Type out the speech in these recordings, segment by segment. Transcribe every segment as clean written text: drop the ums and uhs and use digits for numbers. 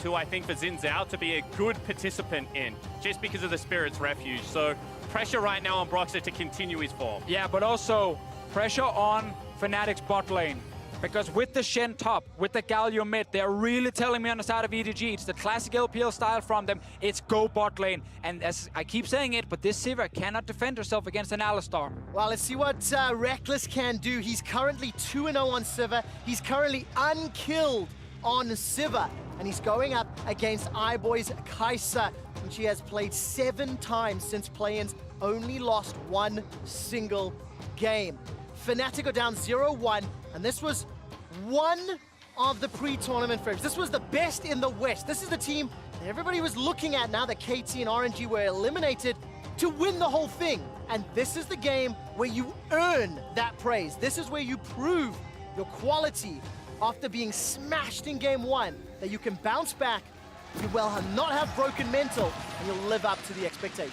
2, I think, for Xin Zhao to be a good participant in, just because of the Spirit's Refuge. So pressure right now on Broxah to continue his form. Yeah, but also pressure on Fnatic's bot lane. Because with the Shen top, with the Galio mid, they're really telling me on the side of EDG, it's the classic LPL style from them, it's go bot lane. And as I keep saying it, but this Sivir cannot defend herself against an Alistar. Well, let's see what Reckless can do. He's currently 2-0 on Sivir. He's currently unkilled on Sivir. And he's going up against iBoy's Kai'Sa, which he has played 7 times since play-ins, only lost 1 single game. Fnatic are down 0-1, and this was one of the pre-tournament frames. This was the best in the West. This is the team that everybody was looking at now that KT and RNG were eliminated to win the whole thing. And this is the game where you earn that praise. This is where you prove your quality after being smashed in game 1, that you can bounce back, you will not have broken mental, and you'll live up to the expectations.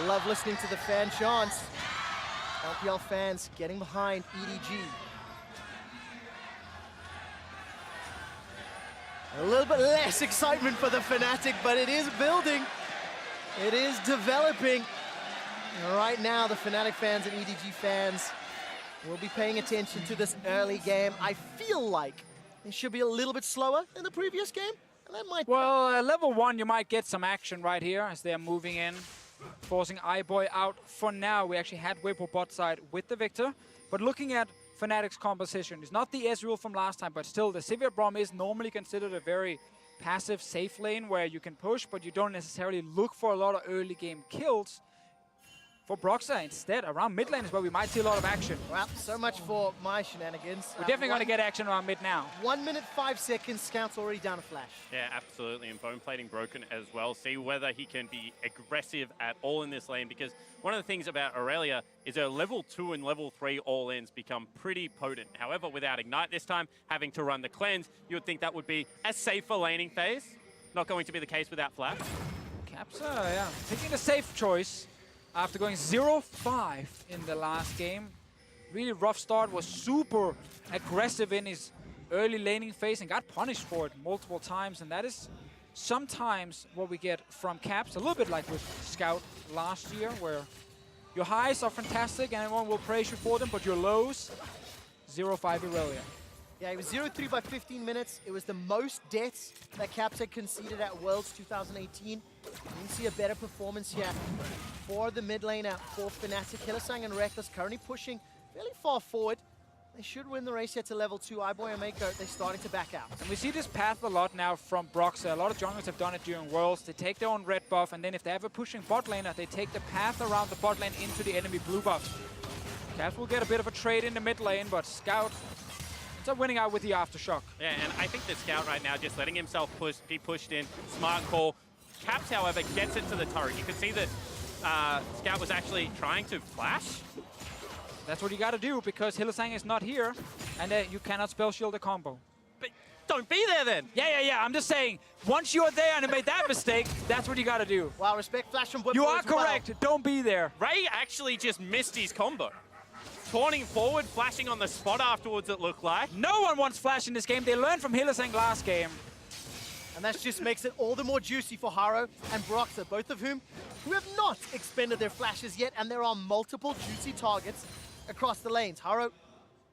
Love listening to the fan chants. LPL fans getting behind EDG. A little bit less excitement for the Fnatic, but it is building. It is developing. And right now, the Fnatic fans and EDG fans will be paying attention to this early game. I feel like it should be a little bit slower than the previous game. And that might... Well, level 1, you might get some action right here as they're moving in, forcing iBoy out. For now, we actually had Whippo bot side with the Victor. But looking at Fnatic's composition, it's not the Ezreal from last time, but still the Sivir Braum is normally considered a very passive, safe lane where you can push, but you don't necessarily look for a lot of early game kills. For Broxah, instead, around mid lane is where we might see a lot of action. Well, so much for my shenanigans. We're definitely going to get action around mid now. 1 minute, 5 seconds, Scout's already down a flash. Yeah, absolutely, and bone plating broken as well. See whether he can be aggressive at all in this lane, because one of the things about Aurelia is her level 2 and level 3 all-ins become pretty potent. However, without Ignite this time, having to run the cleanse, you would think that would be a safer laning phase. Not going to be the case without Flash. Capsa, yeah, taking the safe choice. After going 0-5 in the last game, really rough start, was super aggressive in his early laning phase and got punished for it multiple times. And that is sometimes what we get from Caps, a little bit like with Scout last year, where your highs are fantastic and everyone will praise you for them, but your lows, 0-5 Aurelia. Yeah, it was 0-3 by 15 minutes. It was the most deaths that Caps had conceded at Worlds 2018. You can see a better performance here for the mid laner for Fnatic. Hylissang and Reckless currently pushing fairly far forward. They should win the race here to level 2. iBoy and Mako, they're starting to back out. And we see this path a lot now from Broxah. A lot of junglers have done it during Worlds. They take their own red buff, and then if they have a pushing bot laner, they take the path around the bot lane into the enemy blue buff. Caps will get a bit of a trade in the mid lane, but Scout ends up winning out with the Aftershock. Yeah, and I think the Scout right now just letting himself be pushed in. Smart call. Caps, however, gets into the turret. You can see that Scout was actually trying to flash. That's what you got to do, because Hylissang is not here, and you cannot spell shield a combo. But don't be there then. Yeah. I'm just saying, once you're there and you made that mistake, that's what you got to do. Wow, respect flash from Whippo. You are correct. Well. Don't be there. Ray actually just missed his combo. Taunting forward, flashing on the spot afterwards, it looked like. No one wants flash in this game. They learned from Hylissang last game. And that just makes it all the more juicy for Haro and Broxah, both of who have not expended their flashes yet, and there are multiple juicy targets across the lanes. Haro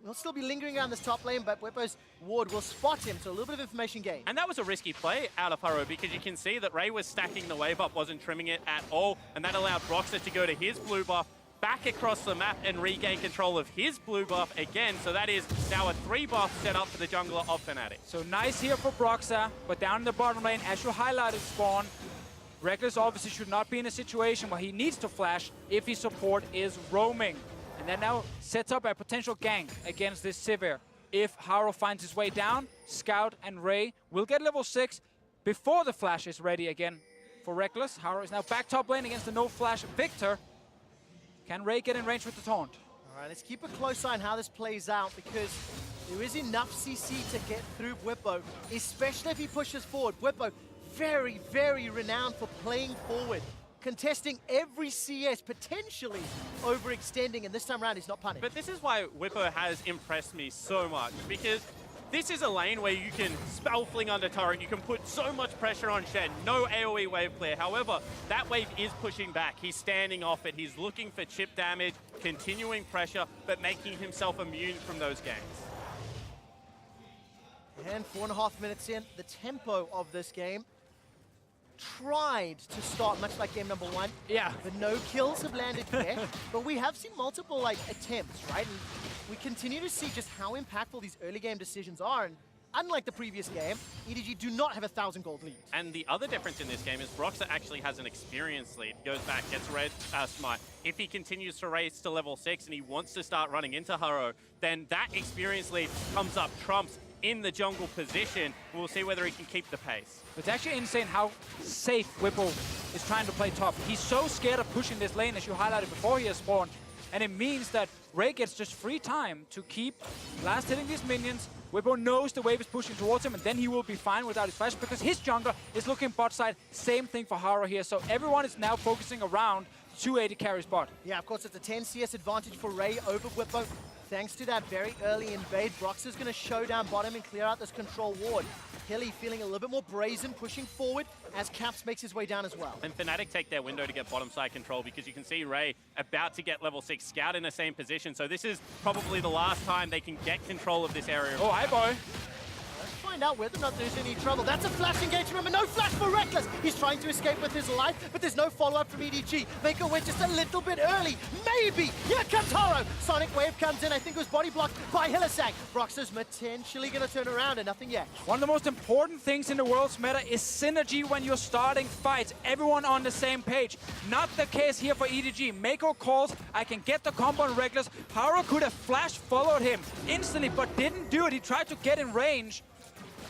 will still be lingering around this top lane, but Whippo's ward will spot him, so a little bit of information gain. And that was a risky play out of Haro, because you can see that Ray was stacking the wave up, wasn't trimming it at all, and that allowed Broxah to go to his blue buff, back across the map and regain control of his blue buff again. So that is now a 3 buff set up for the jungler of Fnatic. So nice here for Broxah, but down in the bottom lane, as you highlighted, Spawn, Reckless obviously should not be in a situation where he needs to flash if his support is roaming. And that now sets up a potential gank against this Sivir. If Haro finds his way down, Scout and Ray will get level 6 before the flash is ready again for Reckless. Haro is now back top lane against the no-flash Victor. Can Ray get in range with the taunt? All right, let's keep a close eye on how this plays out, because there is enough CC to get through Whippo, especially if he pushes forward. Whippo, very, very renowned for playing forward contesting every CS, potentially overextending, and this time around he's not punished. But this is why Whippo has impressed me so much, because this is a lane where you can spell fling under turret, you can put so much pressure on Shen, no AoE wave clear. However, that wave is pushing back. He's standing off it, he's looking for chip damage, continuing pressure, but making himself immune from those ganks. And 4.5 minutes in, the tempo of this game tried to start much like game number 1. Yeah. But no kills have landed yet. But we have seen multiple attempts, right? And we continue to see just how impactful these early game decisions are. And unlike the previous game, EDG do not have a 1,000 gold lead. And the other difference in this game is Broxah actually has an experience lead. Goes back, gets red smite. If he continues to race to level 6 and he wants to start running into Haro, then that experience lead comes up trumps in the jungle position. We'll see whether he can keep the pace. It's actually insane how safe Whippo is trying to play top. He's so scared of pushing this lane, as you highlighted before he has spawned. And it means that Ray gets just free time to keep blast hitting these minions. Whippo knows the wave is pushing towards him, and then he will be fine without his flash, because his jungler is looking bot side. Same thing for Haro here. So everyone is now focusing around 280 carry spot. Yeah, of course, it's a 10 CS advantage for Ray over Whippo. Thanks to that very early invade, Broxah's going to show down bottom and clear out this control ward. Hilly feeling a little bit more brazen, pushing forward as Caps makes his way down as well. And Fnatic take their window to get bottom side control, because you can see Ray about to get level 6, Scout in the same position. So this is probably the last time they can get control of this area. Oh, hi, boy. Let's find out whether or not there's any trouble. That's a flash engagement, but no flash for Reckless. He's trying to escape with his life, but there's no follow-up from EDG. Mako went just a little bit early. Maybe. Here comes Haro. Sonic Wave comes in. I think it was body blocked by Hillisang. Broxah's potentially going to turn around, and nothing yet. One of the most important things in the world's meta is synergy when you're starting fights. Everyone on the same page. Not the case here for EDG. Mako calls, I can get the combo on Reckless. Haro could have flash followed him instantly, but didn't do it. He tried to get in range.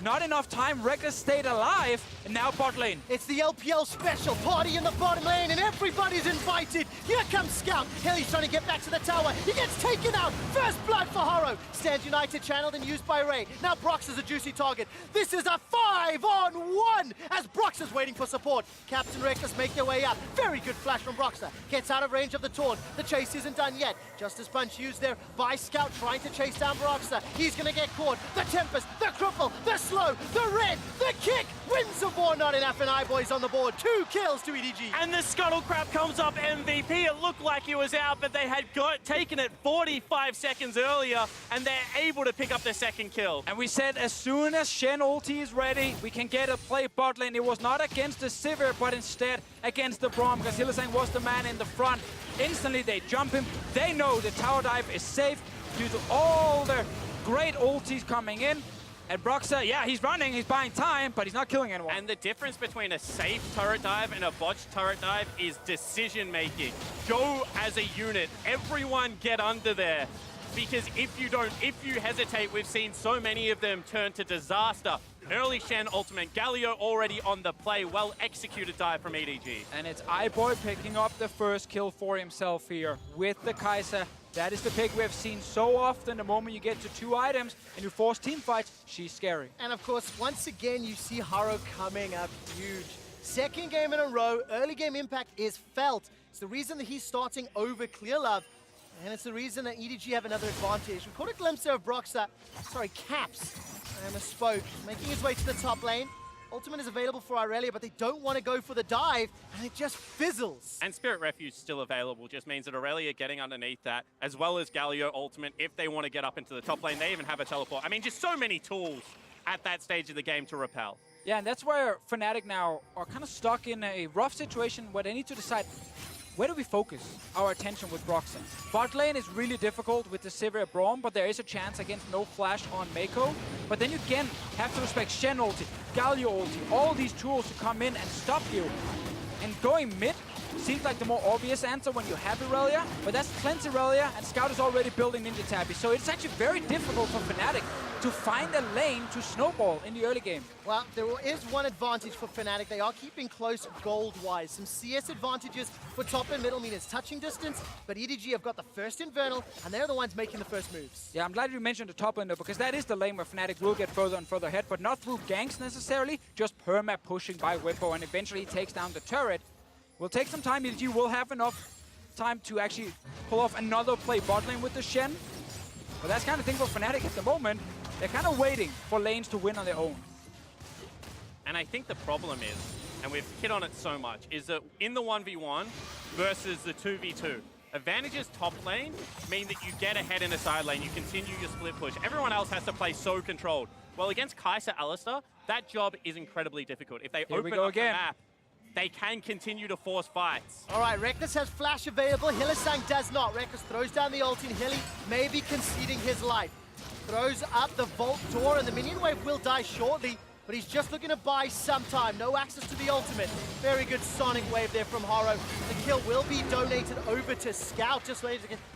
Not enough time, Reckless stayed alive, and now bot lane. It's the LPL special party in the bottom lane, and everybody's invited. Here comes Scout. Hilly's trying to get back to the tower. He gets taken out. First blood for Haro. Stands United, channeled and used by Ray. Now Brox is a juicy target. This is a 5-on-1 as Brox is waiting for support. Caps and Reckless make their way up. Very good flash from Broxah. Gets out of range of the taunt. The chase isn't done yet. Justice Punch used there by Scout, trying to chase down Broxah. He's going to get caught. The Tempest, the Cripple, the Slow, the Red, the Kick. Wins the war, not enough, and iBoys on the board. 2 kills to EDG. And the Scuttlecrab comes up MVP. It looked like he was out, but they had taken it 45 seconds earlier, and they're able to pick up their second kill. And we said as soon as Shen ulti is ready, we can get a play bot lane. It was not against the Sivir, but instead against the Braum, because Hillisang was the man in the front. Instantly they jump him. They know the tower dive is safe due to all the great ultis coming in. And Broxah, yeah, he's running, he's buying time, but he's not killing anyone. And the difference between a safe turret dive and a botched turret dive is decision making. Go as a unit, everyone get under there. Because if you hesitate, we've seen so many of them turn to disaster. Early Shen ultimate, Galio already on the play, well executed dive from EDG. And it's iBoy picking up the first kill for himself here with the Kai'Sa. That is the pick we have seen so often. The moment you get to 2 items and you force team fights, she's scary. And of course, once again, you see Haro coming up huge. Second game in a row, early game impact is felt. It's the reason that he's starting over Clearlove, and it's the reason that EDG have another advantage. We caught a glimpse there of Broxah, sorry, Caps, I misspoke, making his way to the top lane. Ultimate is available for Irelia, but they don't want to go for the dive, and it just fizzles. And Spirit Refuge still available, just means that Aurelia getting underneath that, as well as Galio ultimate, if they want to get up into the top lane. They even have a teleport. I mean, just so many tools at that stage of the game to repel. Yeah, and that's where Fnatic now are kind of stuck in a rough situation where they need to decide, where do we focus our attention with Broxah? Bot lane is really difficult with the Sivir Braum, but there is a chance against no flash on Mako. But then you again have to respect Shen ulti, Galio ulti, all these tools to come in and stop you. And going mid seems like the more obvious answer when you have Irelia, but that's cleanse Irelia, and Scout is already building Ninja Tabby. So it's actually very difficult for Fnatic to find a lane to snowball in the early game. Well, there is one advantage for Fnatic. They are keeping close gold-wise. Some CS advantages for top and middle, mean it's touching distance, but EDG have got the first Infernal, and they're the ones making the first moves. Yeah, I'm glad you mentioned the top lane though, because that is the lane where Fnatic will get further and further ahead, but not through ganks necessarily, just perma pushing by Whippo, and eventually he takes down the turret. Will take some time. EDG will have enough time to actually pull off another play bot lane with the Shen. But that's kind of thing for Fnatic at the moment. They're kind of waiting for lanes to win on their own. And I think the problem is, and we've hit on it so much, is that in the 1v1 versus the 2v2, advantages top lane mean that you get ahead in a side lane, you continue your split push. Everyone else has to play so controlled. Well, against Kai'Sa Alistar, that job is incredibly difficult. If they open up the map, they can continue to force fights. All right, Reckless has flash available. Hylissang does not. Reckless throws down the ult in Hilly, maybe conceding his life. Throws up the vault door, and the minion wave will die shortly, but he's just looking to buy some time. No access to the ultimate. Very good sonic wave there from Haro. The kill will be donated over to Scout. Just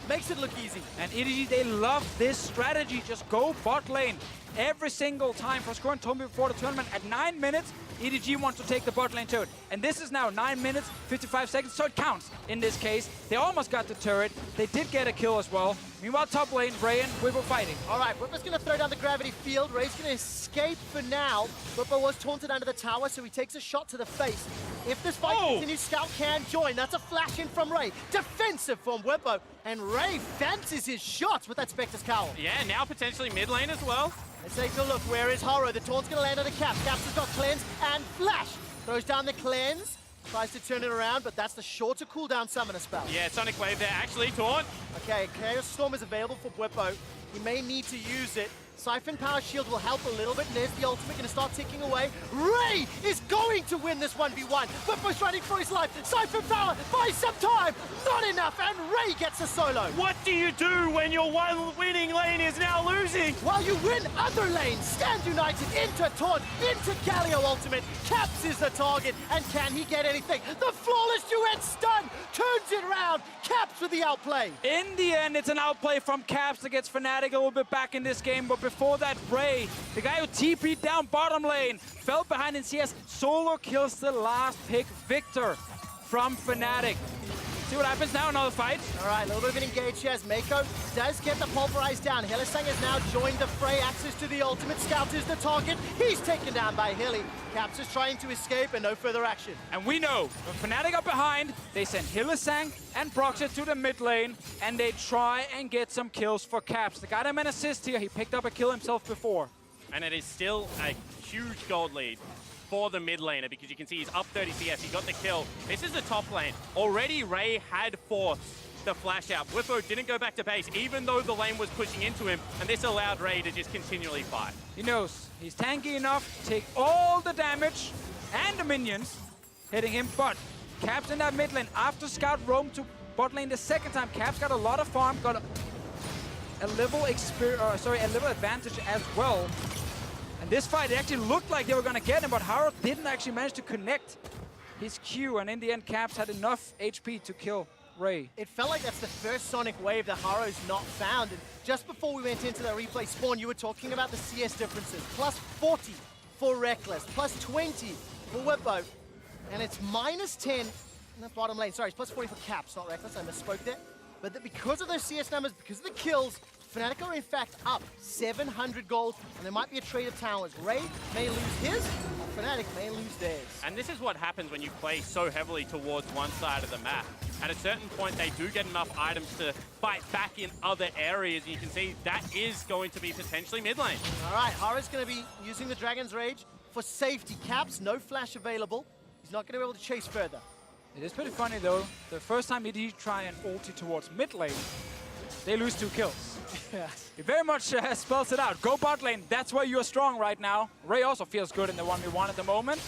makes it look easy. And EDG, they love this strategy. Just go bot lane every single time. For scoring told me before the tournament, at 9 minutes, EDG wants to take the bot lane turret. And this is now 9 minutes, 55 seconds, so it counts in this case. They almost got the turret. They did get a kill as well. Meanwhile, top lane, Ray and Whippo fighting. All right, Whippo's going to throw down the gravity field. Ray's going to escape for now. Whippo was taunted under the tower, so he takes a shot to the face. If this fight continues, Scout can join. That's a flash in from Ray. Defensive from Whippo. And Ray fancies his shots with that Spectre's Cowl. Yeah, now potentially mid lane as well. Let's take a look. Where is Haro? The taunt's going to land on the Caps. Caps has got Cleanse and Flash. Throws down the Cleanse. Tries to turn it around, but that's the shorter cooldown summoner spell. Yeah, Sonic Wave there, actually, taunt. Okay, Chaos Storm is available for Whippo. He may need to use it. Siphon Power Shield will help a little bit, and there's the ultimate going to start ticking away. Ray is going to win this 1v1. Whippo's running for his life. Siphon Power buys some time. Not enough, and Ray gets a solo. What do you do when your one winning lane is now losing? While you win other lanes, Stand United into Taunt, into Galio ultimate. Caps is the target, and can he get anything? The flawless duet stun turns it around. Caps with the outplay. In the end, it's an outplay from Caps that gets Fnatic a little bit back in this game, but before that, Ray, the guy who TP'd down bottom lane, fell behind in CS, solo kills the last pick, Victor from Fnatic. See what happens now, another fight. All right, a little bit of an engage here as Mako does get the pulverize down. Hylissang has now joined the fray, access to the ultimate. Scout is the target. He's taken down by Hilly. Caps is trying to escape and no further action. And we know, when Fnatic are behind, they send Hylissang and Broxah to the mid lane, and they try and get some kills for Caps. They got him an assist here. He picked up a kill himself before. And it is still a huge gold lead for the mid laner, because you can see he's up 30 CS, he got the kill. This is the top lane. Already Ray had forced the flash out. Whippo didn't go back to base, even though the lane was pushing into him, and this allowed Ray to just continually fight. He knows he's tanky enough to take all the damage and the minions hitting him, but Caps in that mid lane, after Scout roamed to bot lane the second time, Caps got a lot of farm, got a level advantage as well. And this fight, it actually looked like they were going to get him, but Haro didn't actually manage to connect his Q, and in the end, Caps had enough HP to kill Ray. It felt like that's the first Sonic Wave that Haro's not found. And just before we went into the replay spawn, you were talking about the CS differences. Plus 40 for Reckless, plus 20 for Whippo, and it's minus 10 in the bottom lane. Sorry, it's plus 40 for Caps, not Reckless. I misspoke there. But because of those CS numbers, because of the kills, Fnatic are in fact up 700 gold, and there might be a trade of towers. Ray may lose his, Fnatic may lose theirs. And this is what happens when you play so heavily towards one side of the map. At a certain point, they do get enough items to fight back in other areas. You can see that is going to be potentially mid lane. All right, Hara's going to be using the Dragon's Rage for safety. Caps, no flash available. He's not going to be able to chase further. It is pretty funny though, the first time EDG try and ulti towards mid lane, they lose 2 kills. He very much spells it out. Go bot lane, that's where you're strong right now. Ray also feels good in the 1v1 at the moment.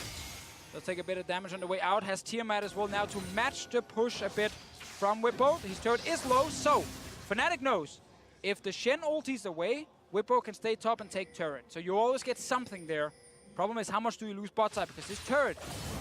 They'll take a bit of damage on the way out. Has Tiamat as well now to match the push a bit from Whippo. His turret is low, so Fnatic knows if the Shen ultis away, Whippo can stay top and take turret. So you always get something there. Problem is, how much do you lose bot side? Because this turret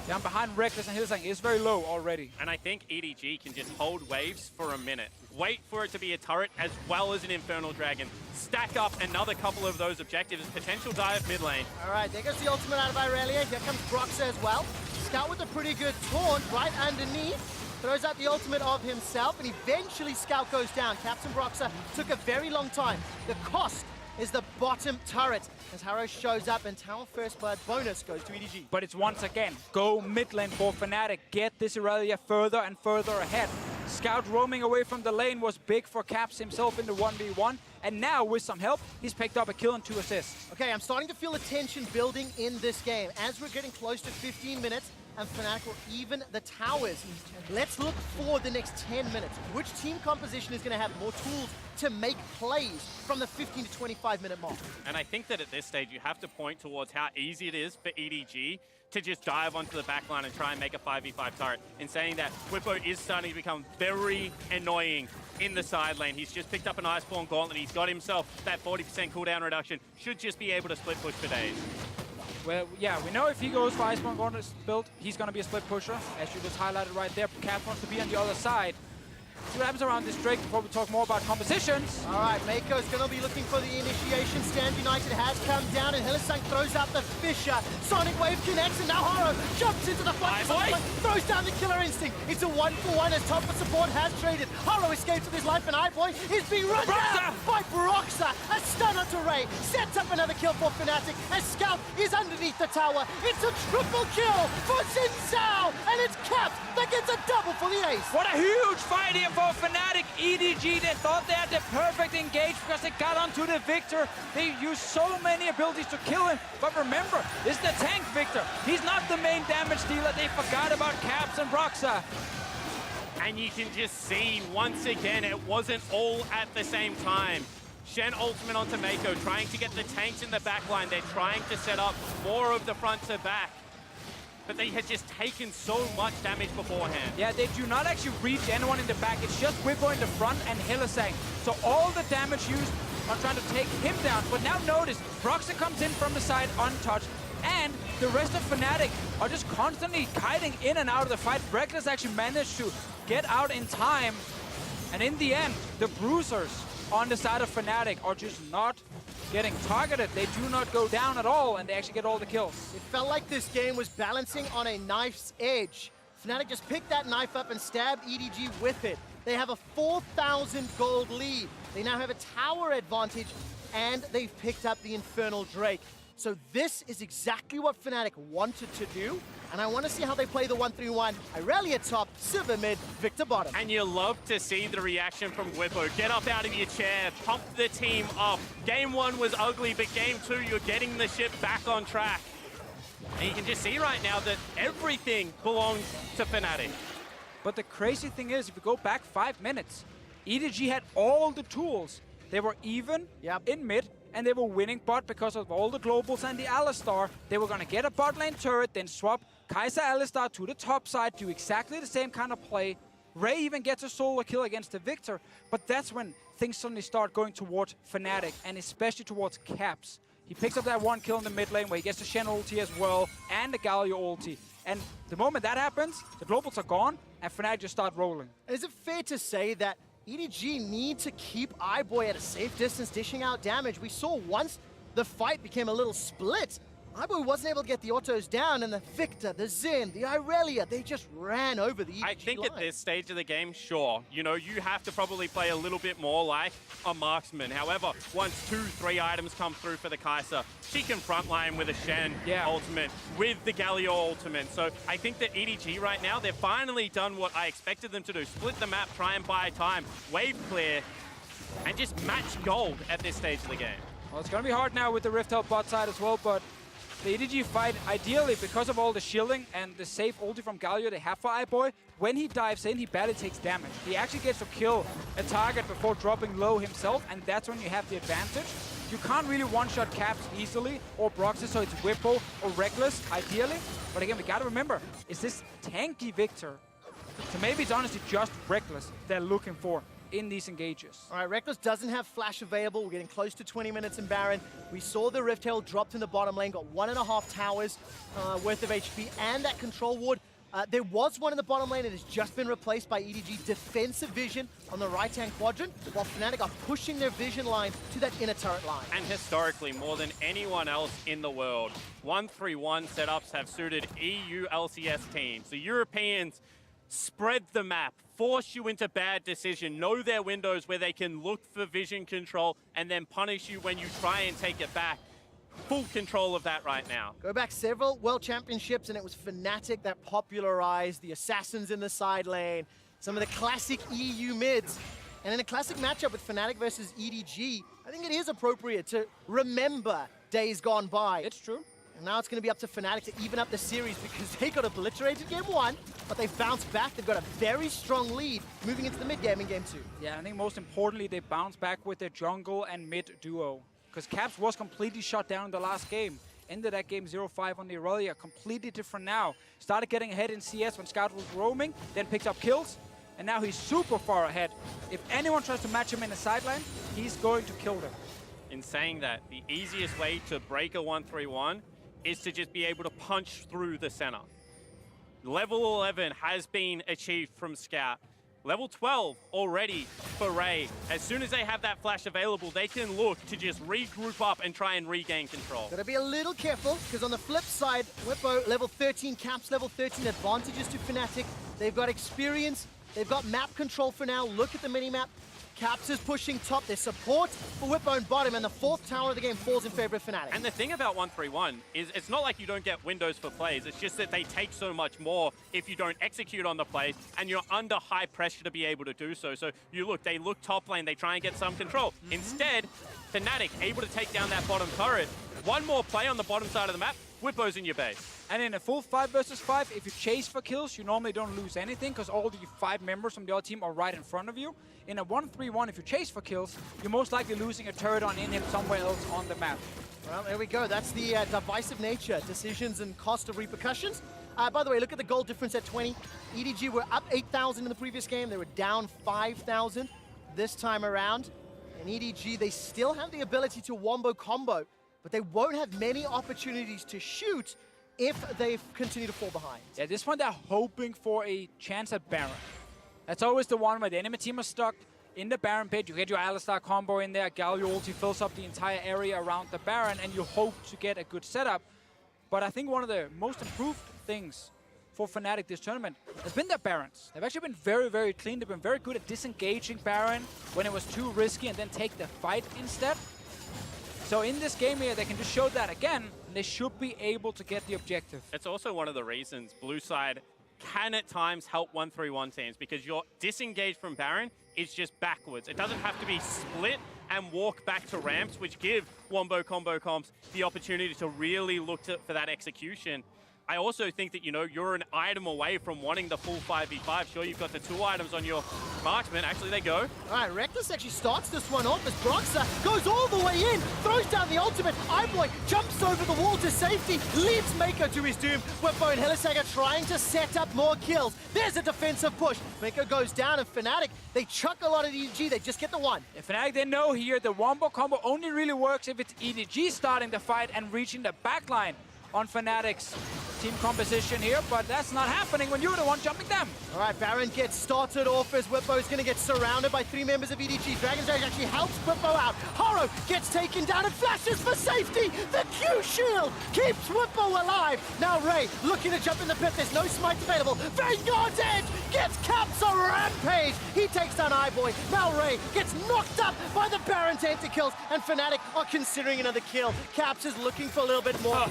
down behind Reckless and Hylissang is very low already. And I think EDG can just hold waves for a minute. Wait for it to be a turret as well as an Infernal Dragon. Stack up another couple of those objectives. Potential dive mid lane. All right, there goes the ultimate out of Irelia. Here comes Broxah as well. Scout with a pretty good taunt right underneath. Throws out the ultimate of himself, and eventually Scout goes down. Caps and Broxah took a very long time. The cost is the bottom turret as Harrow shows up and Tower First Blood bonus goes to EDG. But it's once again, go mid lane for Fnatic. Get this Irelia further and further ahead. Scout roaming away from the lane was big for Caps himself in the 1v1. And now, with some help, he's picked up a kill and 2 assists. Okay, I'm starting to feel the tension building in this game. As we're getting close to 15 minutes, and Fnatic will even the towers. Let's look for the next 10 minutes. Which team composition is going to have more tools to make plays from the 15 to 25 minute mark? And I think that at this stage, you have to point towards how easy it is for EDG to just dive onto the back line and try and make a 5v5 turret. In saying that, Whippo is starting to become very annoying in the side lane. He's just picked up an Iceborne Gauntlet. He's got himself that 40% cooldown reduction. Should just be able to split push for days. Well, yeah, we know if he goes for Iceborne Gauntlet build, he's going to be a split pusher, as you just highlighted right there. Caps wants to be on the other side. See what happens around this Drake before we talk more about compositions. All right, Mako's going to be looking for the initiation. Stand United has come down, and Hylissang throws out the Fisher. Sonic Wave connects, and now Harrow jumps into the flank, throws down the Killer Instinct. It's a 1-for-1 as top of support has traded. Harrow escapes with his life, and Boy is being run down by Broxah. A stun onto Ray, sets up another kill for Fnatic, as Scout is underneath the tower. It's a triple kill for Xin Zhao, and it's Caps that gets a double for the ace. What a huge fight here for Fnatic. EDG, they thought they had the perfect engage because they got onto the Victor. They used so many abilities to kill him. But remember, this is the tank Victor. He's not the main damage dealer. They forgot about Caps and Broxah. And you can just see, once again, it wasn't all at the same time. Shen ultimate onto Mako, trying to get the tanks in the back line. They're trying to set up more of the front to back. But they had just taken so much damage beforehand. Yeah, they do not actually reach anyone in the back. It's just Whippo in the front and Hylissang. So all the damage used on trying to take him down. But now notice, Broxah comes in from the side untouched. And the rest of Fnatic are just constantly kiting in and out of the fight. Reckless actually managed to get out in time. And in the end, the Bruisers on the side of Fnatic are just not getting targeted. They do not go down at all, and they actually get all the kills. It felt like this game was balancing on a knife's edge. Fnatic just picked that knife up and stabbed EDG with it. They have a 4,000 gold lead. They now have a tower advantage, and they've picked up the Infernal Drake. So this is exactly what Fnatic wanted to do, and I want to see how they play the 1-3-1. Irelia top, Sivir mid, Victor bottom. And you love to see the reaction from Whippo. Get up out of your chair, pump the team up. Game 1 was ugly, but Game 2, you're getting the ship back on track. And you can just see right now that everything belongs to Fnatic. But the crazy thing is, if you go back 5 minutes, EDG had all the tools. They were even in mid, and they were winning bot because of all the globals and the Alistar. They were going to get a bot lane turret, then swap Kai'Sa Alistar to the top side, do exactly the same kind of play. Ray even gets a solo kill against the Victor, but that's when things suddenly start going towards Fnatic, and especially towards Caps. He picks up that 1 kill in the mid lane where he gets the Shen ulti as well, and the Galio ulti. And the moment that happens, the globals are gone, and Fnatic just start rolling. Is it fair to say that EDG need to keep Boy at a safe distance, dishing out damage? We saw once the fight became a little split, Boy wasn't able to get the autos down, and the Victor, the Zen, the Irelia, they just ran over the EDG I think line. at this stage of the game, sure, you know, you have to probably play a little bit more like a marksman. However, once 2-3 items come through for the Kai'Sa, she can frontline with a Shen ultimate, with the Galio ultimate. So I think that EDG right now, they've finally done what I expected them to do. Split the map, try and buy time, wave clear, and just match gold at this stage of the game. Well, it's going to be hard now with the Rift Help bot side as well, but the EDG fight, ideally, because of all the shielding and the safe ulti from Galio they have for Boy, when he dives in, he barely takes damage. He actually gets to kill a target before dropping low himself, and that's when you have the advantage. You can't really one-shot Caps easily, or Broxah, so it's Whippo or Reckless, ideally. But again, we gotta remember, is this tanky Victor? So maybe it's honestly just Reckless they're looking for in these engages. All right, Reckless doesn't have flash available. We're getting close to 20 minutes in Baron. We saw the Rift Herald dropped in the bottom lane, got 1.5 towers worth of HP, and that control ward. There was one in the bottom lane. It has just been replaced by EDG defensive vision on the right-hand quadrant, while Fnatic are pushing their vision line to that inner turret line. And historically, more than anyone else in the world, 1-3-1 setups have suited EU LCS teams. The Europeans spread the map, force you into bad decision, know their windows where they can look for vision control and then punish you when you try and take it back. Full control of that right now. Go back several World Championships and it was Fnatic that popularized the assassins in the side lane, some of the classic EU mids. And in a classic matchup with Fnatic versus EDG, I think it is appropriate to remember days gone by. It's true. And now it's going to be up to Fnatic to even up the series because they got obliterated game 1, but they bounced back. They've got a very strong lead moving into the mid game in game 2. Yeah, I think most importantly, they bounced back with their jungle and mid duo. Because Caps was completely shut down in the last game. Ended that game 0-5 on the Aurelia. Completely different now. Started getting ahead in CS when Scout was roaming, then picked up kills. And now he's super far ahead. If anyone tries to match him in the sideline, he's going to kill them. In saying that, the easiest way to break a 1-3-1 is to just be able to punch through the center. Level 11 has been achieved from Scout. Level 12 already for Ray. As soon as they have that flash available, they can look to just regroup up and try and regain control. Gotta be a little careful, because on the flip side, Whippo, level 13, Caps level 13, advantages to Fnatic. They've got experience, they've got map control for now. Look at the mini-map. Caps is pushing top. There's support for Whippo and bottom, and the 4th tower of the game falls in favor of Fnatic. And the thing about 1-3-1 is it's not like you don't get windows for plays. It's just that they take so much more if you don't execute on the plays, and you're under high pressure to be able to do so. So they look top lane, they try and get some control. Instead, Fnatic able to take down that bottom turret. One more play on the bottom side of the map, Whippo's in your base. And in a full 5 versus 5, if you chase for kills, you normally don't lose anything because all the 5 members from the other team are right in front of you. In a 1-3-1, if you chase for kills, you're most likely losing a turret on in-him somewhere else on the map. Well, there we go. That's the divisive nature, decisions and cost of repercussions. By the way, look at the goal difference at 20. EDG were up 8,000 in the previous game. They were down 5,000 this time around. And EDG, they still have the ability to wombo combo, but they won't have many opportunities to shoot if they continue to fall behind. Yeah, this one they're hoping for a chance at Baron. That's always the one where the enemy team is stuck in the Baron pit. You get your Alistar combo in there, Galio ulti fills up the entire area around the Baron, and you hope to get a good setup. But I think one of the most improved things for Fnatic this tournament has been their Barons. They've actually been very, very clean. They've been very good at disengaging Baron when it was too risky and then take the fight instead. So in this game here, they can just show that again, and they should be able to get the objective. It's also one of the reasons blue side can at times help 1-3-1 teams, because your disengage from Baron is just backwards. It doesn't have to be split and walk back to ramps, which give Wombo combo comps the opportunity to really look for that execution. I also think that, you're an item away from wanting the full 5v5. Sure, you've got the 2 items on your marksman. Actually, they go. All right, Reckless actually starts this one off as Broxer goes all the way in, throws down the ultimate. iBoy jumps over the wall to safety, leads Mako to his doom. Whippo and Helisaga trying to set up more kills. There's a defensive push. Mako goes down, and Fnatic, they chuck a lot of EDG. They just get the one. If Fnatic, they know here the wombo combo only really works if it's EDG starting the fight and reaching the backline on Fnatic's team composition here, but that's not happening when you're the one jumping them. All right, Baron gets started off as Whippo is going to get surrounded by 3 members of EDG. Dragon's Rage actually helps Whippo out. Haro gets taken down and flashes for safety. The Q shield keeps Whippo alive. Now Ray looking to jump in the pit. There's no smite available. Vanguard's edge gets Caps a rampage. He takes down iBoy. Now Ray gets knocked up by the Baron to empty kills, and Fnatic are considering another kill. Caps is looking for a little bit more.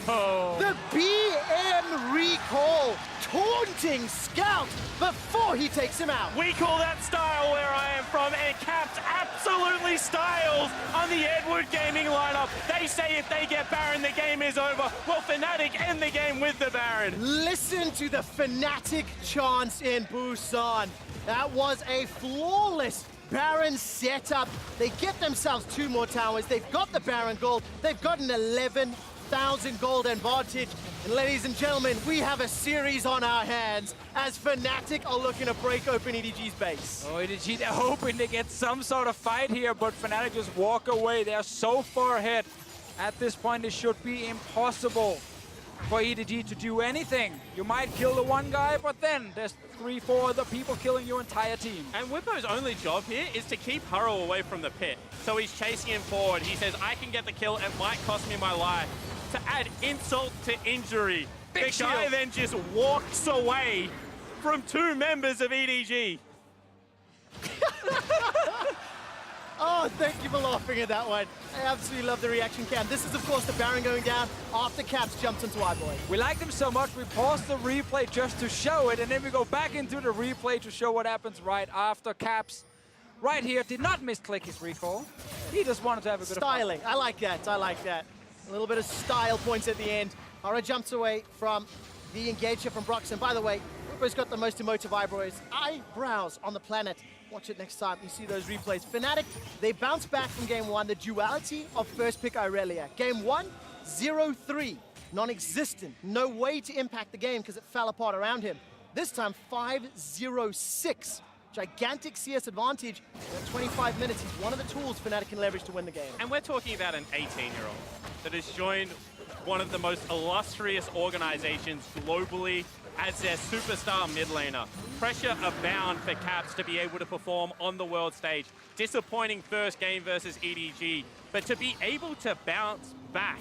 The BM recall, taunting Scout before he takes him out. We call that style where I am from, and Caps absolutely styles on the Edward Gaming lineup. They say if they get Baron, the game is over. Well, Fnatic end the game with the Baron. Listen to the Fnatic chants in Busan. That was a flawless Baron setup. They get themselves 2 more towers. They've got the Baron gold. They've got an 11,000 gold advantage. And ladies and gentlemen, we have a series on our hands as Fnatic are looking to break open EDG's base. Oh, EDG, they're hoping to get some sort of fight here, but Fnatic just walk away. They're so far ahead. At this point, it should be impossible for EDG to do anything. You might kill the one guy, but then there's 3-4 other people killing your entire team. And Whippo's only job here is to keep Haro away from the pit. So he's chasing him forward. He says, I can get the kill. It might cost me my life. To add insult to injury, the guy then just walks away from 2 members of EDG. Oh, thank you for laughing at that one. I absolutely love the reaction cam. This is, of course, the Baron going down after Caps jumped into iBoy. We like them so much, we pause the replay just to show it, and then we go back into the replay to show what happens right after. Caps, right here, did not misclick his recall. He just wanted to have a good Styling. I like that. I like that. A little bit of style points at the end. Haro jumps away from the engage here from Brox. And by the way, Whippo's got the most emotive eyebrows on the planet. Watch it next time you see those replays. Fnatic, they bounce back from game 1. The duality of first pick Irelia. Game 1, 0-3. Non-existent. No way to impact the game because it fell apart around him. This time, 5-0-6. Gigantic CS advantage. In 25 minutes, he's one of the tools Fnatic can leverage to win the game. And we're talking about an 18-year-old that has joined one of the most illustrious organizations globally as their superstar mid laner. Pressure abound for Caps to be able to perform on the world stage. Disappointing first game versus EDG, but to be able to bounce back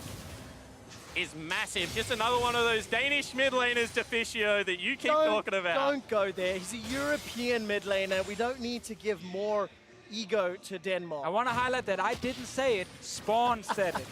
is massive. Just another one of those Danish mid laners, Deficio, that you keep talking about. Don't go there. He's a European mid laner. We don't need to give more ego to Denmark. I want to highlight that I didn't say it, Spawn said it.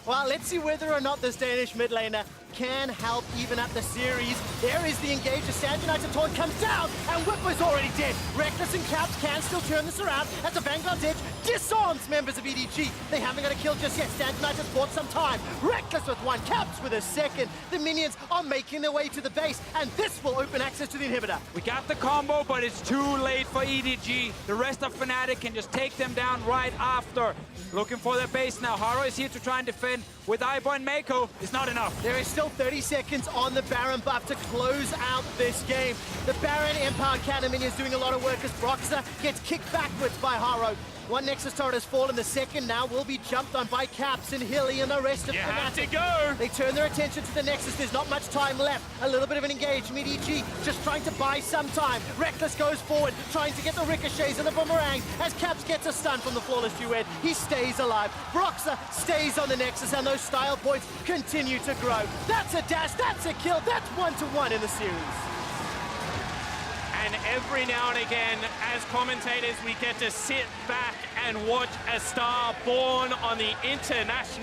Well, let's see whether or not this Danish mid laner can help even up the series. There is the engage. The Stand United taunt comes down, and Whippo's already dead. Reckless and Caps can still turn this around as the Vanguard's edge disarms members of EDG. They haven't got a kill just yet. Stand United's bought some time. Reckless with 1, Caps with a second. The minions are making their way to the base, and this will open access to the inhibitor. We got the combo, but it's too late for EDG. The rest of Fnatic can just take them down right after. Looking for their base now. Haro is here to try and defend. With iBoy and Mako, it's not enough. There is still 30 seconds on the Baron buff to close out this game. The Baron empowered cannon minion is doing a lot of work as Broxer gets kicked backwards by Haro. One Nexus turret has fallen. The second now will be jumped on by Caps and Hilly and the rest of You have Fnatic. to go! They turn their attention to the Nexus. There's not much time left. A little bit of an engage. EDG just trying to buy some time. Reckless goes forward, trying to get the ricochets and the boomerang as Caps gets a stun from the flawless duet. He stays alive. Broxer stays on the Nexus, and those style points continue to grow. That's a dash, that's a kill, that's 1-1 in the series. And every now and again, as commentators, we get to sit back and watch a star born on the international